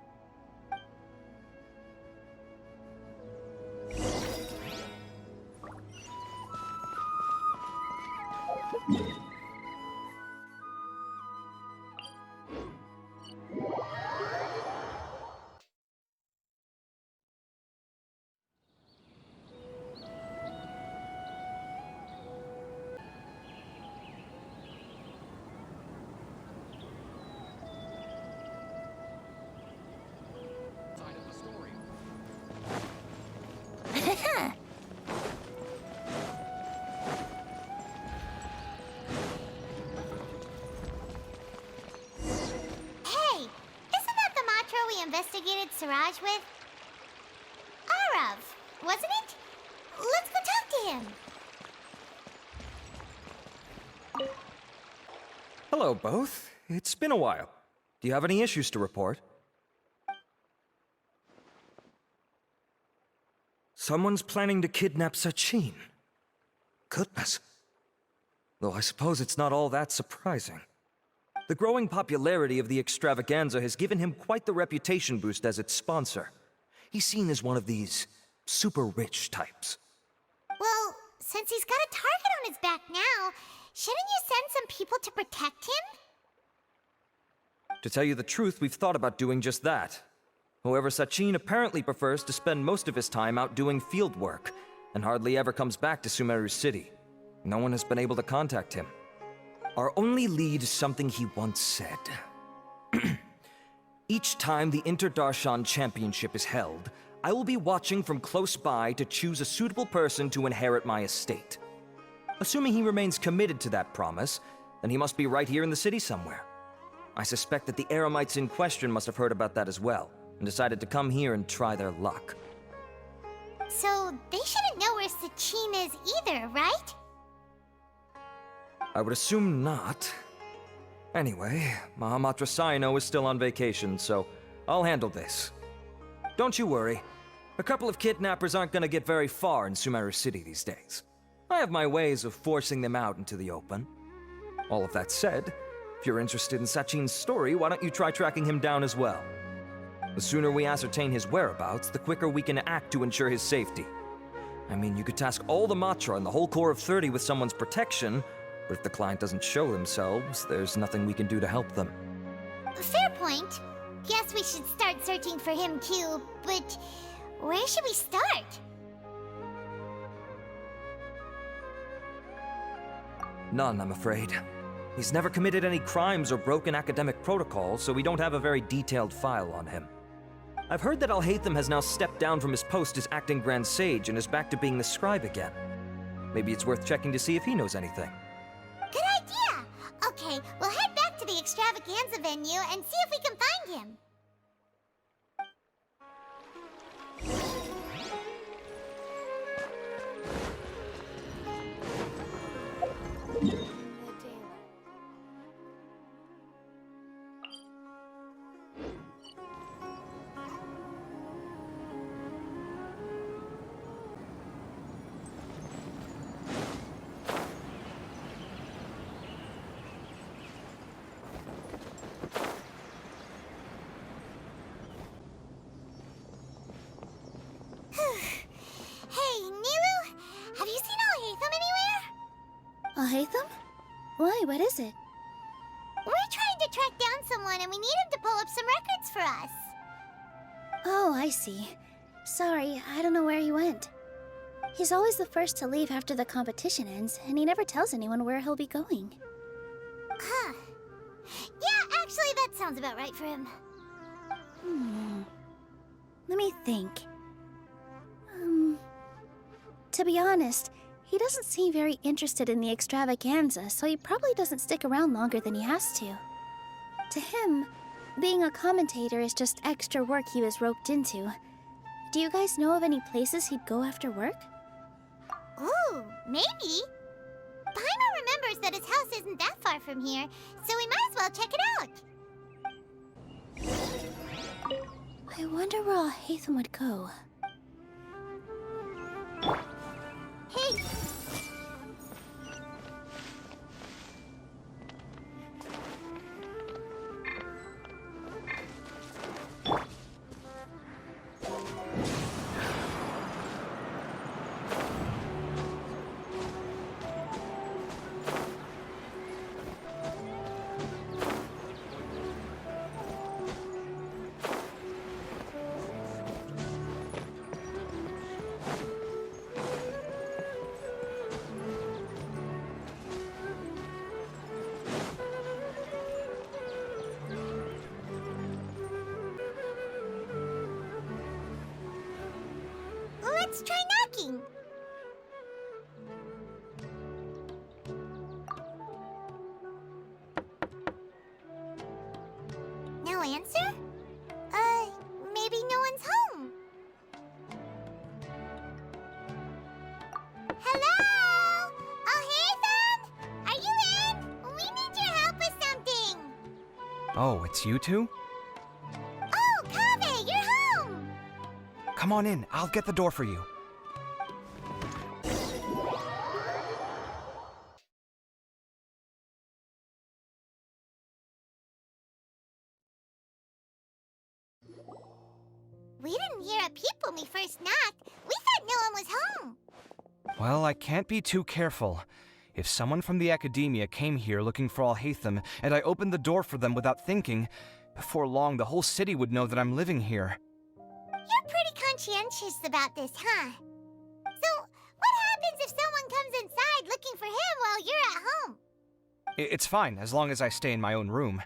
Investigated Siraj with? Arav, wasn't it? Let's go talk to him. Hello, both. It's been a while. Do you have any issues to report? Someone's planning to kidnap Sachin. Goodness. Though I suppose it's not all that surprising. The growing popularity of the extravaganza has given him quite the reputation boost as its sponsor. He's seen as one of these super rich types. Well, since he's got a target on his back now, shouldn't you send some people to protect him? To tell you the truth, we've thought about doing just that. However, Sachin apparently prefers to spend most of his time out doing field work, and hardly ever comes back to Sumeru City. No one has been able to contact him. Our only lead is something he once said. Each time the Interdashan Championship is held, I will be watching from close by to choose a suitable person to inherit my estate. Assuming he remains committed to that promise, then he must be right here in the city somewhere. I suspect that the Eremites in question must have heard about that as well, and decided to come here and try their luck. So they shouldn't know where Sachin is either, right? I would assume not. Anyway, Mahamatra Saino is still on vacation, so I'll handle this. Don't you worry. A couple of kidnappers aren't gonna get very far in Sumeru City these days. I have my ways of forcing them out into the open. All of that said, if you're interested in Sachin's story, why don't you try tracking him down as well? The sooner we ascertain his whereabouts, the quicker we can act to ensure his safety. I mean, you could task all the Matra and the whole Corps of 30 with someone's protection, but if the client doesn't show themselves, there's nothing we can do to help them. Fair point. Guess we should start searching for him too, but where should we start? None, I'm afraid. He's never committed any crimes or broken academic protocol, so we don't have a very detailed file on him. I've heard that Alhaitham has now stepped down from his post as acting Grand Sage and is back to being the scribe again. Maybe it's worth checking to see if he knows anything. Good idea! Okay, we'll head back to the extravaganza venue and see if we can find him. Hey, Nilu, have you seen Alhaitham anywhere? Alhaitham? Why, what is it? We're trying to track down someone and we need him to pull up some records for us. Oh, I see. Sorry, I don't know where he went. He's always the first to leave after the competition ends, and he never tells anyone where he'll be going. Huh. Yeah, actually, that sounds about right for him. Let me think. To be honest, He doesn't seem very interested in the extravaganza, so he probably doesn't stick around longer than he has to. To him, being a commentator is just extra work he was roped into. Do you guys know of any places he'd go after work? Ooh, maybe. Paimon remembers that his house isn't that far from here, so we might as well check it out. I wonder where Alhaitham would go. Hey! Let's try knocking. No answer? Maybe no one's home. Hello? Alhaitham? Are you in? We need your help with something. Oh, it's you two? Oh, Kaveh, you're home! Come on in, I'll get the door for you. We didn't hear a peep when we first knocked. We thought no one was home. Well, I can't be too careful. If someone from the academia came here looking for Alhaitham, and I opened the door for them without thinking, before long the whole city would know that I'm living here. You're pretty conscientious about this, huh? So, what happens if someone comes inside looking for him while you're at home? It's fine, as long as I stay in my own room.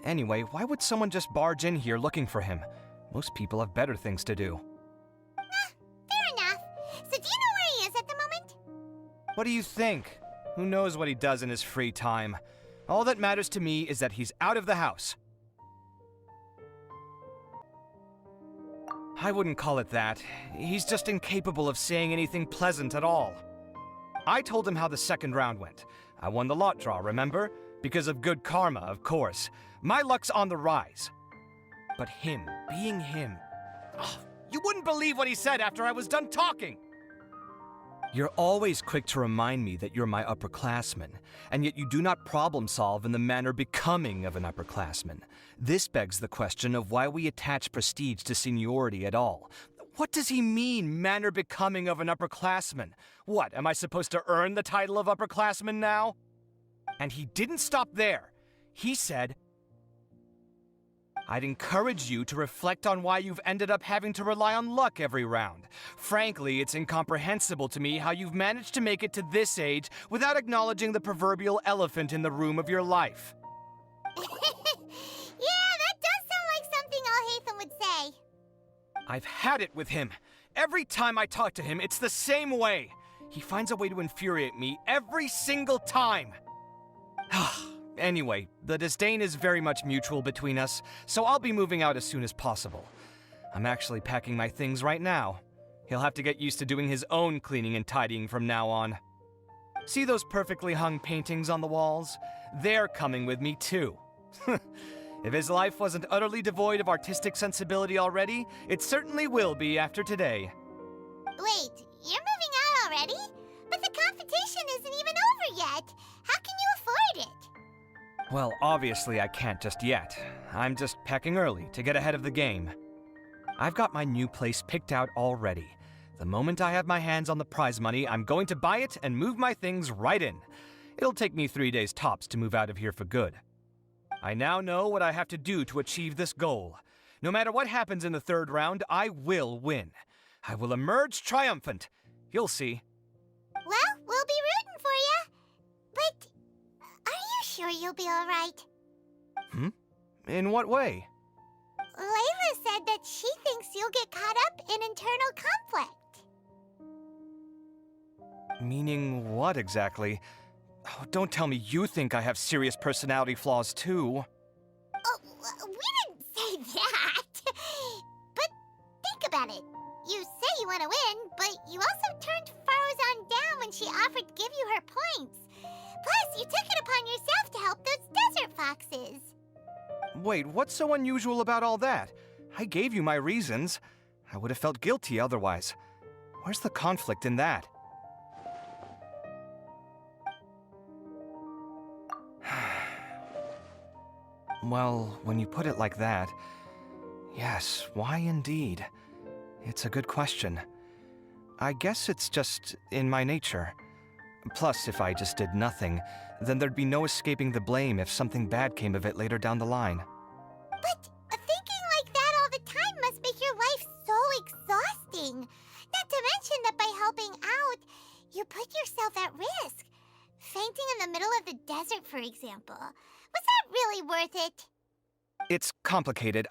Anyway, why would someone just barge in here looking for him? Most people have better things to do. Fair enough. So do you know where he is at the moment? What do you think? Who knows what he does in his free time? All that matters to me is that he's out of the house. I wouldn't call it that. He's just incapable of saying anything pleasant at all. I told him how the second round went. I won the lot draw, remember? Because of good karma, of course. My luck's on the rise. But him, being him... Oh, you wouldn't believe what he said after I was done talking! You're always quick to remind me that you're my upperclassman, and yet you do not problem solve in the manner becoming of an upperclassman. This begs the question of why we attach prestige to seniority at all. What does he mean, manner becoming of an upperclassman? What, am I supposed to earn the title of upperclassman now? And he didn't stop there. He said, I'd encourage you to reflect on why you've ended up having to rely on luck every round. Frankly, it's incomprehensible to me how you've managed to make it to this age without acknowledging the proverbial elephant in the room of your life. Yeah, that does sound like something Alhaitham would say. I've had it with him. Every time I talk to him, it's the same way. He finds a way to infuriate me every single time. Anyway, the disdain is very much mutual between us, so I'll be moving out as soon as possible. I'm actually packing my things right now. He'll have to get used to doing his own cleaning and tidying from now on. See those perfectly hung paintings on the walls? They're coming with me too. If his life wasn't utterly devoid of artistic sensibility already, it certainly will be after today. Wait, you're moving out already? But the competition isn't even over yet. How can you afford it? Well, obviously I can't just yet. I'm just packing early to get ahead of the game. I've got my new place picked out already. The moment I have my hands on the prize money, I'm going to buy it and move my things right in. It'll take me 3 days tops to move out of here for good. I now know what I have to do to achieve this goal. No matter what happens in the third round, I will win. I will emerge triumphant. You'll see. Well, we'll be rooting for you. But are you sure you'll be all right? In what way? Layla said that she thinks you'll get caught up in internal conflict. Meaning what exactly? Oh, don't tell me you think I have serious personality flaws too. Oh, we didn't say that. But think about it. You say you want to win, but you also turned Farozan down when she offered to give you her points. Plus, you took it upon yourself to help those desert foxes. Wait, what's so unusual about all that? I gave you my reasons. I would have felt guilty otherwise. Where's the conflict in that? Well, when you put it like that, yes, why indeed? It's a good question. I guess it's just in my nature. Plus, if I just did nothing, then there'd be no escaping the blame if something bad came of it later down the line. But thinking like that all the time must make your life so exhausting. Not to mention that by helping out, you put yourself at risk. Fainting in the middle of the desert, for example. Was that really worth it? It's complicated.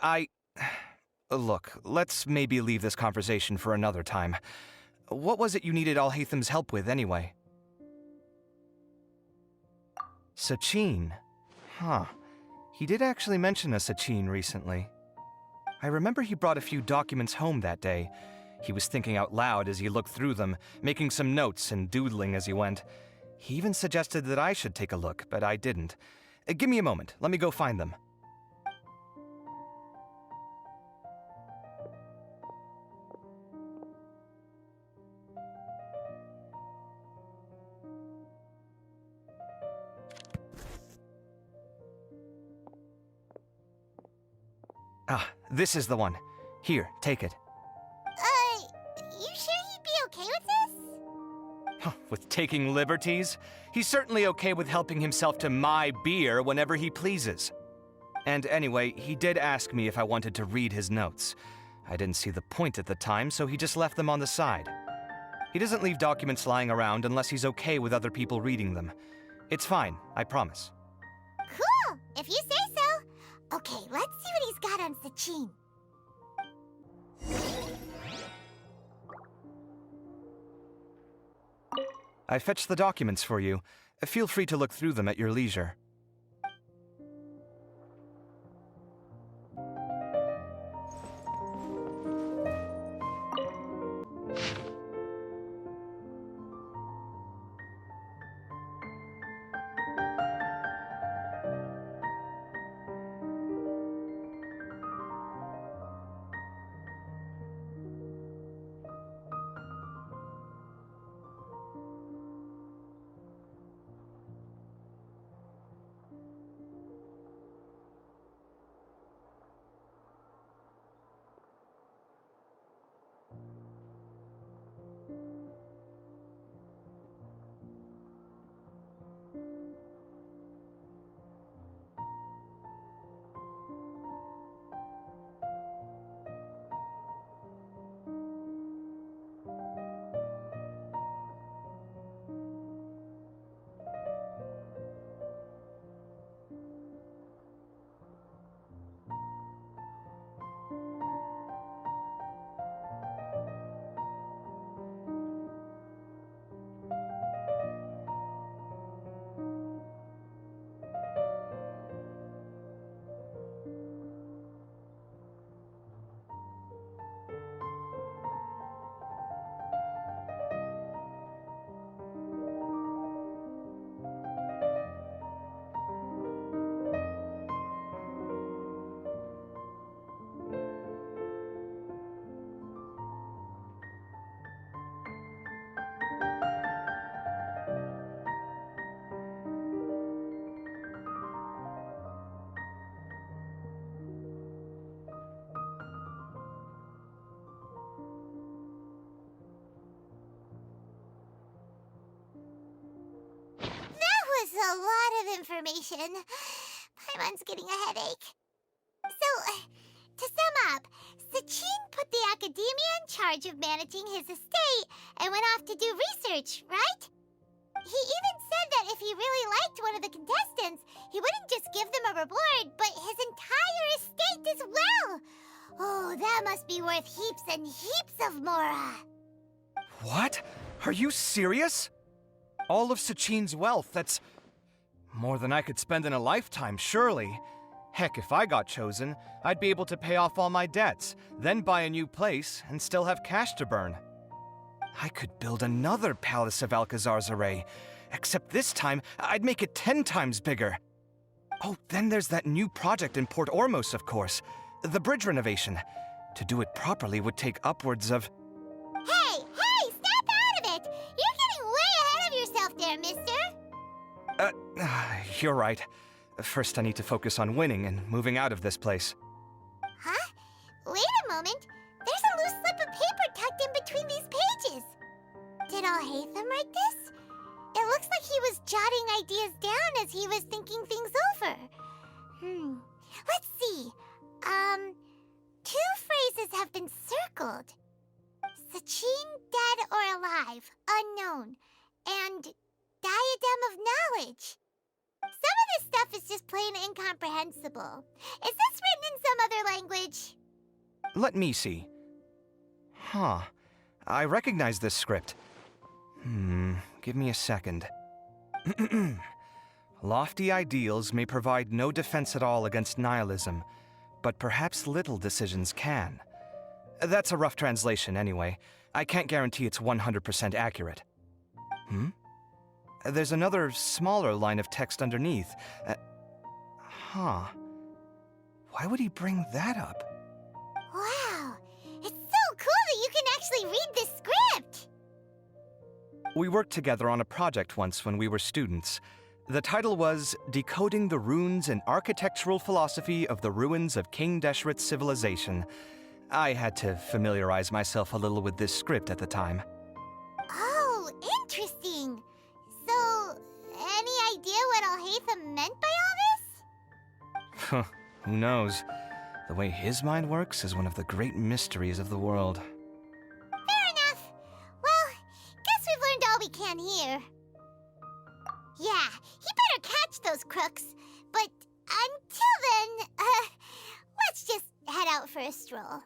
Look, let's maybe leave this conversation for another time. What was it you needed Alhatham's help with, anyway? Sachin? Huh. He did actually mention a Sachin recently. I remember he brought a few documents home that day. He was thinking out loud as he looked through them, making some notes and doodling as he went. He even suggested that I should take a look, but I didn't. Give me a moment. Let me go find them. Ah, this is the one. Here, take it. You sure he'd be okay with this? Huh, with taking liberties? He's certainly okay with helping himself to my beer whenever he pleases. And anyway, he did ask me if I wanted to read his notes. I didn't see the point at the time, so he just left them on the side. He doesn't leave documents lying around unless he's okay with other people reading them. It's fine, I promise. Cool, if you say so. Okay, let's see what he's got on Sachin. I fetched the documents for you. Feel free to look through them at your leisure. A lot of information. Paimon's getting a headache. So, to sum up, Sachin put the academia in charge of managing his estate and went off to do research, right? He even said that if he really liked one of the contestants, he wouldn't just give them a reward, but his entire estate as well. Oh, that must be worth heaps and heaps of mora. What? Are you serious? All of Sachin's wealth, that's more than I could spend in a lifetime, surely. Heck, if I got chosen, I'd be able to pay off all my debts, then buy a new place, and still have cash to burn. I could build another Palace of Alcazar's array, except this time, I'd make it 10 times bigger. Oh, then there's that new project in Port Ormos, of course. The bridge renovation. To do it properly would take upwards of... Hey, snap out of it! You're getting way ahead of yourself there, mister. You're right. First, I need to focus on winning and moving out of this place. Huh? Wait a moment. There's a loose slip of paper tucked in between these pages. Did Alhaitham write this? It looks like he was jotting ideas down as he was thinking things over. Let's see. Two phrases have been circled. Sachin, dead or alive, unknown, and diadem of knowledge. Some of this stuff is just plain incomprehensible. Is this written in some other language? Let me see. Huh. I recognize this script. Give me a second. Lofty ideals may provide no defense at all against nihilism, but perhaps little decisions can. That's a rough translation anyway. I can't guarantee it's 100% accurate. There's another smaller line of text underneath. Why would he bring that up? Wow, it's so cool that you can actually read this script! We worked together on a project once when we were students. The title was Decoding the Runes and Architectural Philosophy of the Ruins of King Deshret's Civilization. I had to familiarize myself a little with this script at the time. Oh, interesting. So, any idea what Alhaitham meant by all this? Who knows? The way his mind works is one of the great mysteries of the world. Fair enough. Well, guess we've learned all we can here. Yeah, he better catch those crooks. But until then, let's just head out for a stroll.